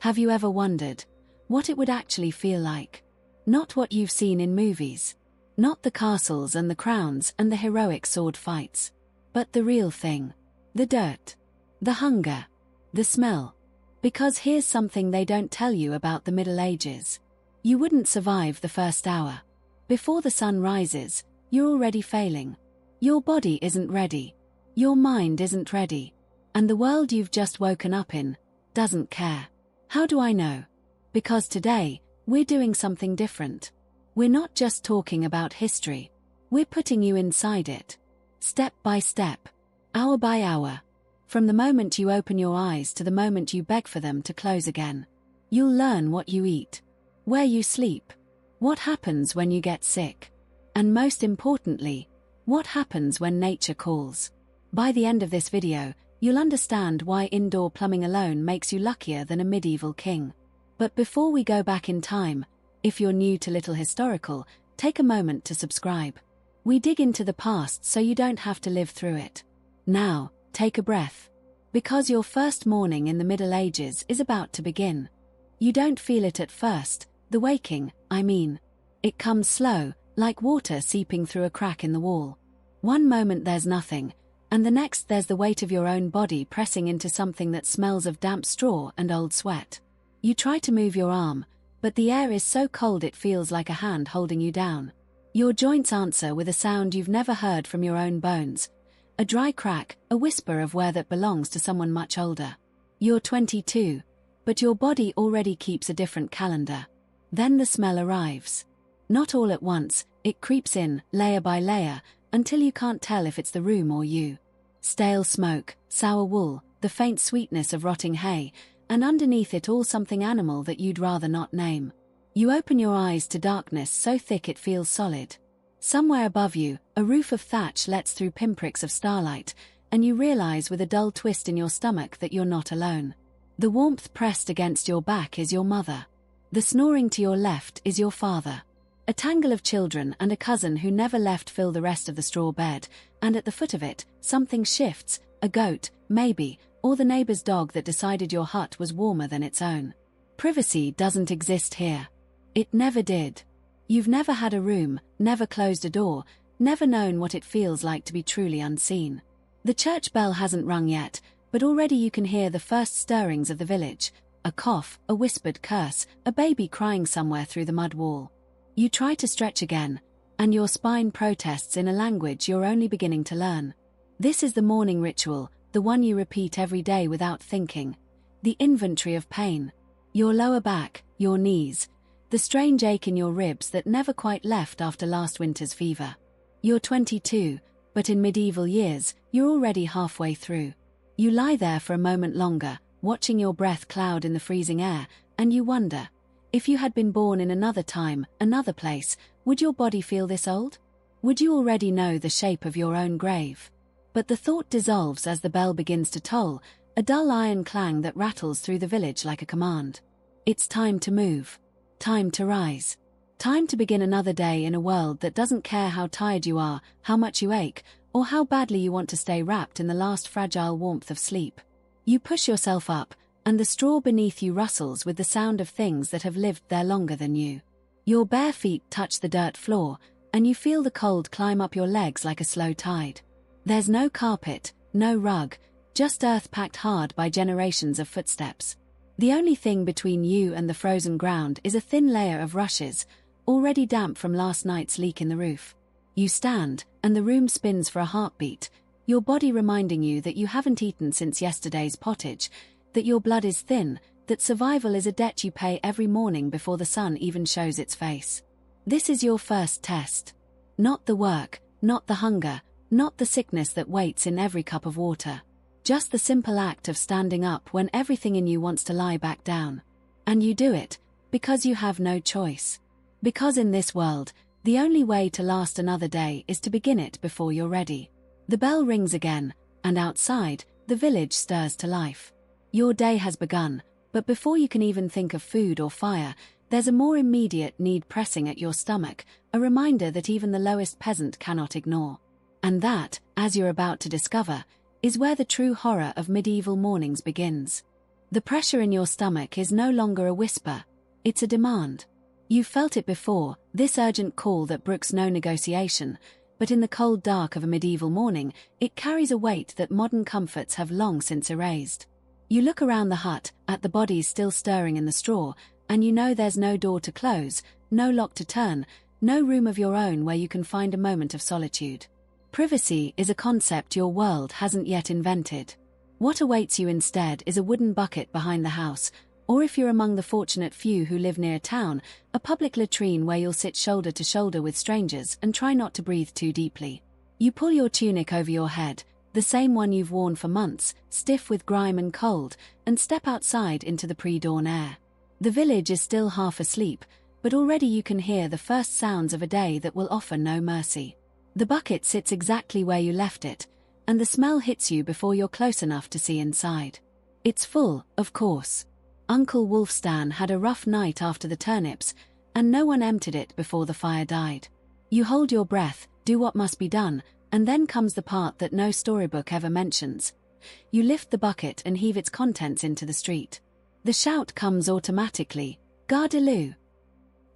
Have you ever wondered what it would actually feel like? Not what you've seen in movies. Not the castles and the crowns and the heroic sword fights. But the real thing. The dirt. The hunger. The smell. Because here's something they don't tell you about the Middle Ages. You wouldn't survive the first hour. Before the sun rises, you're already failing. Your body isn't ready. Your mind isn't ready. And the world you've just woken up in doesn't care. How do I know? Because today, we're doing something different. We're not just talking about history. We're putting you inside it. Step by step. Hour by hour. From the moment you open your eyes to the moment you beg for them to close again. You'll learn what you eat. Where you sleep. What happens when you get sick. And most importantly, what happens when nature calls. By the end of this video, you'll understand why indoor plumbing alone makes you luckier than a medieval king. But before we go back in time, if you're new to Little Historical, take a moment to subscribe. We dig into the past so you don't have to live through it. Now, take a breath. Because your first morning in the Middle Ages is about to begin. You don't feel it at first, the waking, I mean. It comes slow, like water seeping through a crack in the wall. One moment there's nothing, and the next there's the weight of your own body pressing into something that smells of damp straw and old sweat. You try to move your arm, but the air is so cold it feels like a hand holding you down. Your joints answer with a sound you've never heard from your own bones. A dry crack, a whisper of where that belongs to someone much older. You're 22, but your body already keeps a different calendar. Then the smell arrives. Not all at once, it creeps in, layer by layer, until you can't tell if it's the room or you. Stale smoke, sour wool, the faint sweetness of rotting hay, and underneath it all something animal that you'd rather not name. You open your eyes to darkness so thick it feels solid. Somewhere above you, a roof of thatch lets through pinpricks of starlight, and you realize with a dull twist in your stomach that you're not alone. The warmth pressed against your back is your mother. The snoring to your left is your father. A tangle of children and a cousin who never left fill the rest of the straw bed, and at the foot of it, something shifts, a goat, maybe, or the neighbor's dog that decided your hut was warmer than its own. Privacy doesn't exist here. It never did. You've never had a room, never closed a door, never known what it feels like to be truly unseen. The church bell hasn't rung yet, but already you can hear the first stirrings of the village, a cough, a whispered curse, a baby crying somewhere through the mud wall. You try to stretch again, and your spine protests in a language you're only beginning to learn. This is the morning ritual, the one you repeat every day without thinking. The inventory of pain. Your lower back, your knees, the strange ache in your ribs that never quite left after last winter's fever. You're 22, but in medieval years, you're already halfway through. You lie there for a moment longer, watching your breath cloud in the freezing air, and you wonder, if you had been born in another time, another place, would your body feel this old? Would you already know the shape of your own grave? But the thought dissolves as the bell begins to toll, a dull iron clang that rattles through the village like a command. It's time to move. Time to rise. Time to begin another day in a world that doesn't care how tired you are, how much you ache, or how badly you want to stay wrapped in the last fragile warmth of sleep. You push yourself up, and the straw beneath you rustles with the sound of things that have lived there longer than you. Your bare feet touch the dirt floor, and you feel the cold climb up your legs like a slow tide. There's no carpet, no rug, just earth packed hard by generations of footsteps. The only thing between you and the frozen ground is a thin layer of rushes, already damp from last night's leak in the roof. You stand, and the room spins for a heartbeat, your body reminding you that you haven't eaten since yesterday's pottage, that your blood is thin, that survival is a debt you pay every morning before the sun even shows its face. This is your first test. Not the work, not the hunger, not the sickness that waits in every cup of water. Just the simple act of standing up when everything in you wants to lie back down. And you do it, because you have no choice. Because in this world, the only way to last another day is to begin it before you're ready. The bell rings again, and outside, the village stirs to life. Your day has begun, but before you can even think of food or fire, there's a more immediate need pressing at your stomach, a reminder that even the lowest peasant cannot ignore. And that, as you're about to discover, is where the true horror of medieval mornings begins. The pressure in your stomach is no longer a whisper, it's a demand. You've felt it before, this urgent call that brooks no negotiation, but in the cold dark of a medieval morning, it carries a weight that modern comforts have long since erased. You look around the hut, at the bodies still stirring in the straw, and you know there's no door to close, no lock to turn, no room of your own where you can find a moment of solitude. Privacy is a concept your world hasn't yet invented. What awaits you instead is a wooden bucket behind the house, or if you're among the fortunate few who live near town, a public latrine where you'll sit shoulder to shoulder with strangers and try not to breathe too deeply. You pull your tunic over your head, the same one you've worn for months, stiff with grime and cold, and step outside into the pre-dawn air. The village is still half asleep, but already you can hear the first sounds of a day that will offer no mercy. The bucket sits exactly where you left it, and the smell hits you before you're close enough to see inside. It's full, of course. Uncle Wolfstan had a rough night after the turnips, and no one emptied it before the fire died. You hold your breath, do what must be done, and then comes the part that no storybook ever mentions. You lift the bucket and heave its contents into the street. The shout comes automatically, "Gardeloo!"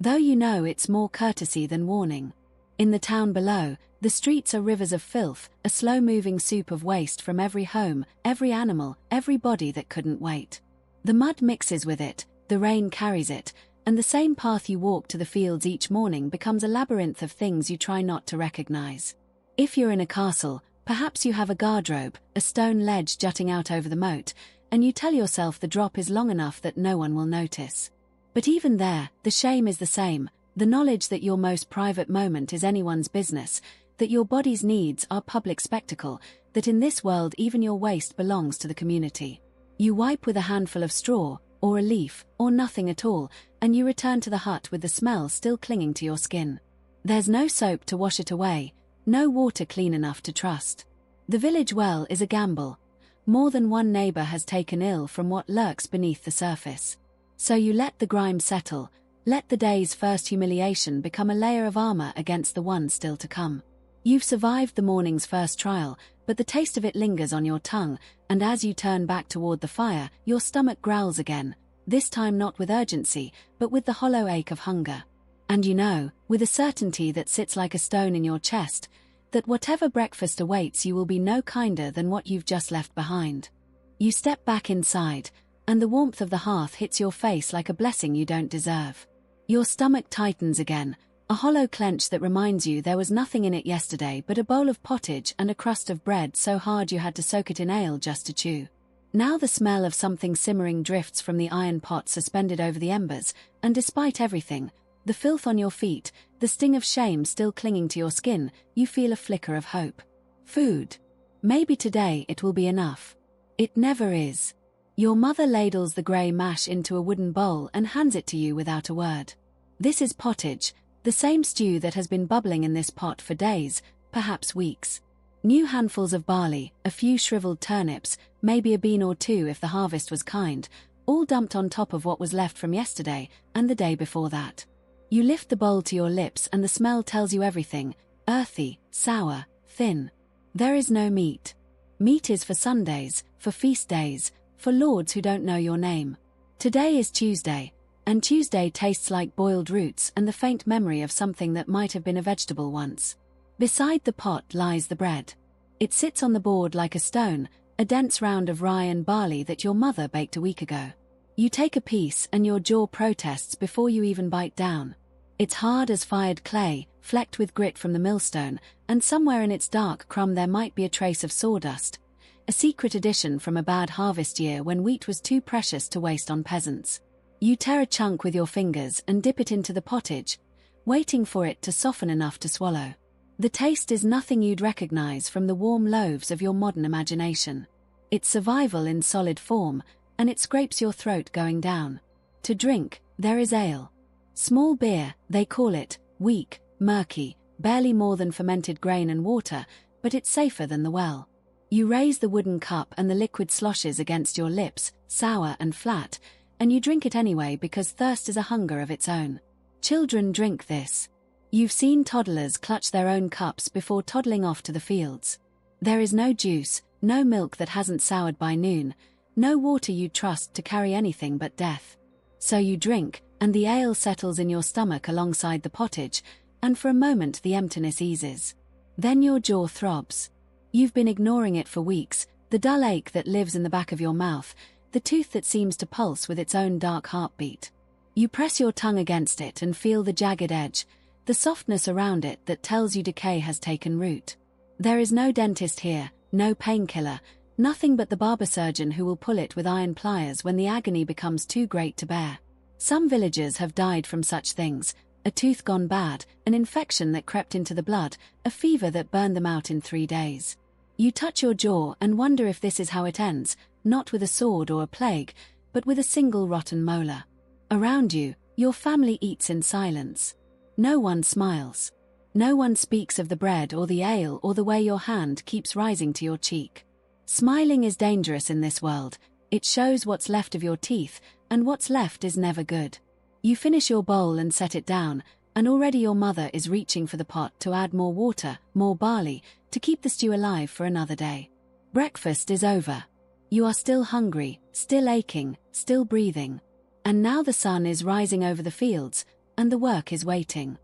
though you know it's more courtesy than warning. In the town below, the streets are rivers of filth, a slow-moving soup of waste from every home, every animal, every body that couldn't wait. The mud mixes with it, the rain carries it, and the same path you walk to the fields each morning becomes a labyrinth of things you try not to recognize. If you're in a castle, perhaps you have a guardrobe, a stone ledge jutting out over the moat, and you tell yourself the drop is long enough that no one will notice. But even there, the shame is the same, the knowledge that your most private moment is anyone's business, that your body's needs are public spectacle, that in this world even your waste belongs to the community. You wipe with a handful of straw, or a leaf, or nothing at all, and you return to the hut with the smell still clinging to your skin. There's no soap to wash it away, no water clean enough to trust. The village well is a gamble. More than one neighbor has taken ill from what lurks beneath the surface. So you let the grime settle, let the day's first humiliation become a layer of armor against the one still to come. You've survived the morning's first trial, but the taste of it lingers on your tongue, and as you turn back toward the fire, your stomach growls again, this time not with urgency, but with the hollow ache of hunger. And you know, with a certainty that sits like a stone in your chest, that whatever breakfast awaits you will be no kinder than what you've just left behind. You step back inside, and the warmth of the hearth hits your face like a blessing you don't deserve. Your stomach tightens again, a hollow clench that reminds you there was nothing in it yesterday but a bowl of pottage and a crust of bread so hard you had to soak it in ale just to chew. Now the smell of something simmering drifts from the iron pot suspended over the embers, and despite everything, the filth on your feet, the sting of shame still clinging to your skin, you feel a flicker of hope. Food. Maybe today it will be enough. It never is. Your mother ladles the grey mash into a wooden bowl and hands it to you without a word. This is pottage, the same stew that has been bubbling in this pot for days, perhaps weeks. New handfuls of barley, a few shriveled turnips, maybe a bean or two if the harvest was kind, all dumped on top of what was left from yesterday and the day before that. You lift the bowl to your lips and the smell tells you everything, earthy, sour, thin. There is no meat. Meat is for Sundays, for feast days, for lords who don't know your name. Today is Tuesday, and Tuesday tastes like boiled roots and the faint memory of something that might have been a vegetable once. Beside the pot lies the bread. It sits on the board like a stone, a dense round of rye and barley that your mother baked a week ago. You take a piece and your jaw protests before you even bite down. It's hard as fired clay, flecked with grit from the millstone, and somewhere in its dark crumb there might be a trace of sawdust, a secret addition from a bad harvest year when wheat was too precious to waste on peasants. You tear a chunk with your fingers and dip it into the pottage, waiting for it to soften enough to swallow. The taste is nothing you'd recognize from the warm loaves of your modern imagination. It's survival in solid form, and it scrapes your throat going down. To drink, there is ale. Small beer, they call it, weak, murky, barely more than fermented grain and water, but it's safer than the well. You raise the wooden cup and the liquid sloshes against your lips, sour and flat, and you drink it anyway because thirst is a hunger of its own. Children drink this. You've seen toddlers clutch their own cups before toddling off to the fields. There is no juice, no milk that hasn't soured by noon, no water you'd trust to carry anything but death. So you drink, and the ale settles in your stomach alongside the pottage, and for a moment the emptiness eases. Then your jaw throbs. You've been ignoring it for weeks, the dull ache that lives in the back of your mouth, the tooth that seems to pulse with its own dark heartbeat. You press your tongue against it and feel the jagged edge, the softness around it that tells you decay has taken root. There is no dentist here, no painkiller, nothing but the barber surgeon who will pull it with iron pliers when the agony becomes too great to bear. Some villagers have died from such things: a tooth gone bad, an infection that crept into the blood, a fever that burned them out in 3 days. You touch your jaw and wonder if this is how it ends, not with a sword or a plague, but with a single rotten molar. Around you, your family eats in silence. No one smiles. No one speaks of the bread or the ale or the way your hand keeps rising to your cheek. Smiling is dangerous in this world. It shows what's left of your teeth, and what's left is never good. You finish your bowl and set it down, and already your mother is reaching for the pot to add more water, more barley, to keep the stew alive for another day. Breakfast is over. You are still hungry, still aching, still breathing. And now the sun is rising over the fields, and the work is waiting.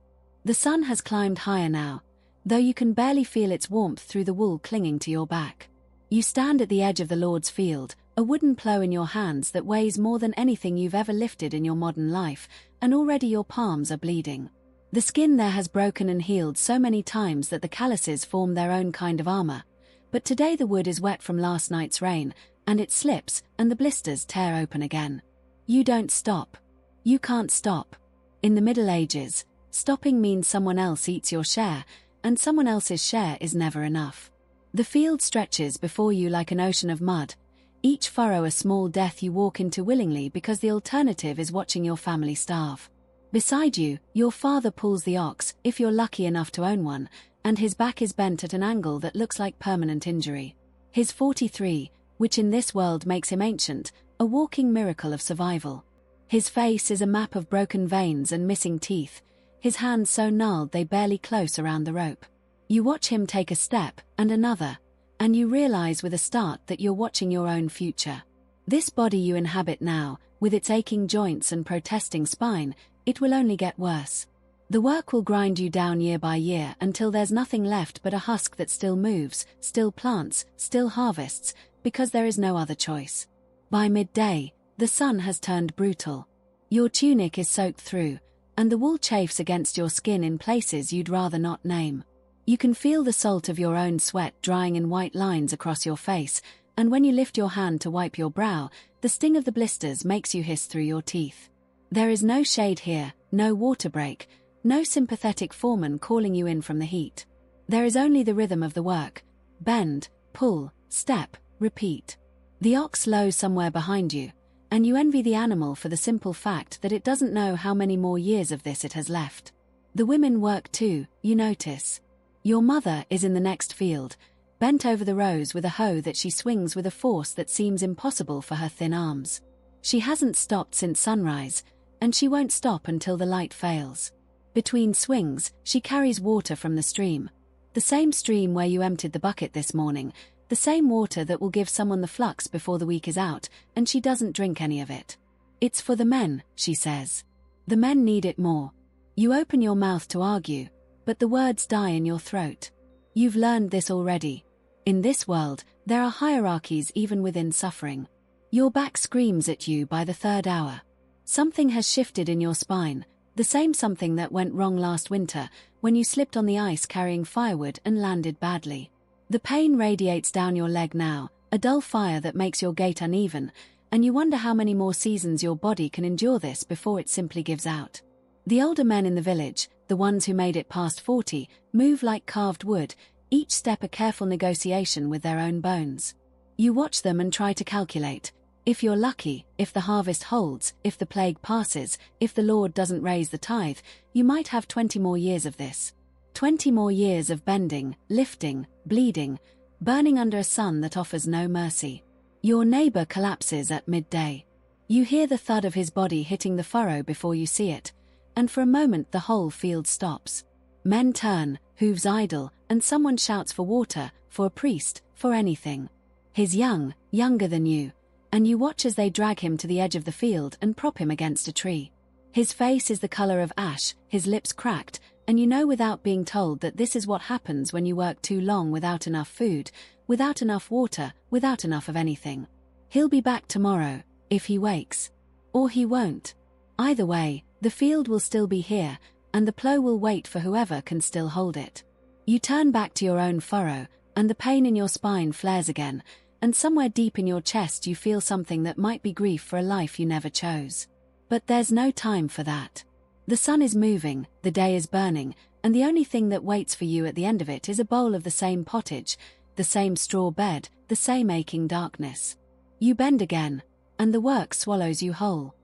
The sun has climbed higher now, though you can barely feel its warmth through the wool clinging to your back. You stand at the edge of the Lord's field, a wooden plough in your hands that weighs more than anything you've ever lifted in your modern life, and already your palms are bleeding. The skin there has broken and healed so many times that the calluses form their own kind of armor. But today the wood is wet from last night's rain, and it slips, and the blisters tear open again. You don't stop. You can't stop. In the Middle Ages, stopping means someone else eats your share, and someone else's share is never enough. The field stretches before you like an ocean of mud, each furrow a small death you walk into willingly because the alternative is watching your family starve. Beside you, your father pulls the ox, if you're lucky enough to own one, and his back is bent at an angle that looks like permanent injury. He's 43, which in this world makes him ancient, a walking miracle of survival. His face is a map of broken veins and missing teeth, his hands so gnarled they barely close around the rope. You watch him take a step, and another, and you realize with a start that you're watching your own future. This body you inhabit now, with its aching joints and protesting spine, it will only get worse. The work will grind you down year by year until there's nothing left but a husk that still moves, still plants, still harvests, because there is no other choice. By midday, the sun has turned brutal. Your tunic is soaked through, and the wool chafes against your skin in places you'd rather not name. You can feel the salt of your own sweat drying in white lines across your face, and when you lift your hand to wipe your brow, the sting of the blisters makes you hiss through your teeth. There is no shade here, no water break, no sympathetic foreman calling you in from the heat. There is only the rhythm of the work: bend, pull, step, repeat. The ox lows somewhere behind you, and you envy the animal for the simple fact that it doesn't know how many more years of this it has left. The women work too, you notice. Your mother is in the next field, bent over the rows with a hoe that she swings with a force that seems impossible for her thin arms. She hasn't stopped since sunrise, and she won't stop until the light fails. Between swings, she carries water from the stream. The same stream where you emptied the bucket this morning, the same water that will give someone the flux before the week is out, and she doesn't drink any of it. It's for the men, she says. The men need it more. You open your mouth to argue, but the words die in your throat. You've learned this already. In this world, there are hierarchies even within suffering. Your back screams at you by the 3rd hour. Something has shifted in your spine, the same something that went wrong last winter when you slipped on the ice carrying firewood and landed badly. The pain radiates down your leg now, a dull fire that makes your gait uneven, and you wonder how many more seasons your body can endure this before it simply gives out. The older men in the village, the ones who made it past 40, move like carved wood, each step a careful negotiation with their own bones. You watch them and try to calculate. If you're lucky, if the harvest holds, if the plague passes, if the Lord doesn't raise the tithe, you might have 20 more years of this. 20 more years of bending, lifting, bleeding, burning under a sun that offers no mercy. Your neighbor collapses at midday. You hear the thud of his body hitting the furrow before you see it, and for a moment the whole field stops. Men turn, hooves idle, and someone shouts for water, for a priest, for anything. He's young, younger than you. and you watch as they drag him to the edge of the field and prop him against a tree. His face is the color of ash, his lips cracked, and you know without being told that this is what happens when you work too long without enough food, without enough water, without enough of anything. He'll be back tomorrow, if he wakes. Or he won't. Either way, the field will still be here, and the plough will wait for whoever can still hold it. You turn back to your own furrow, and the pain in your spine flares again, and somewhere deep in your chest you feel something that might be grief for a life you never chose. But there's no time for that. The sun is moving, the day is burning, and the only thing that waits for you at the end of it is a bowl of the same pottage, the same straw bed, the same aching darkness. You bend again, and the work swallows you whole.